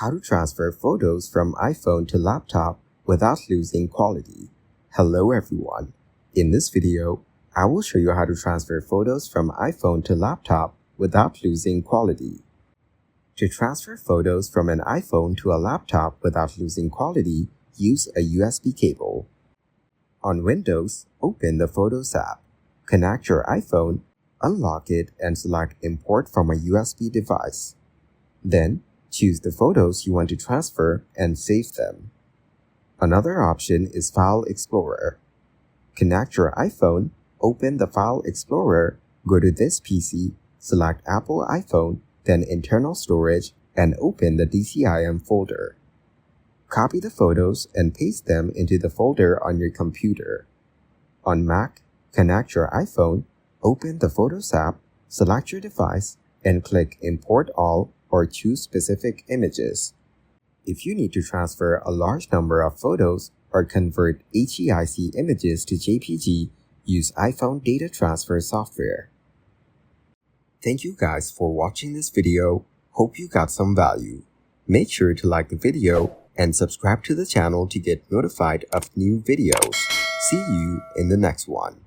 How to transfer photos from iPhone to laptop without losing quality. Hello everyone. In this video, I will show you how to transfer photos from iPhone to laptop without losing quality. To transfer photos from an iPhone to a laptop without losing quality, use a USB cable. On Windows, open the Photos app. Connect your iPhone, unlock it, and select Import from a USB device. Then, choose the photos you want to transfer and save them. Another option is File Explorer. Connect your iPhone, open the File Explorer, go to this PC, select Apple iPhone, then Internal Storage, and open the DCIM folder. Copy the photos and paste them into the folder on your computer. On Mac, connect your iPhone, open the Photos app, select your device, and click Import All or choose specific images. If you need to transfer a large number of photos or convert HEIC images to JPG, use iPhone data transfer software. Thank you guys for watching this video. Hope you got some value. Make sure to like the video and subscribe to the channel to get notified of new videos. See you in the next one.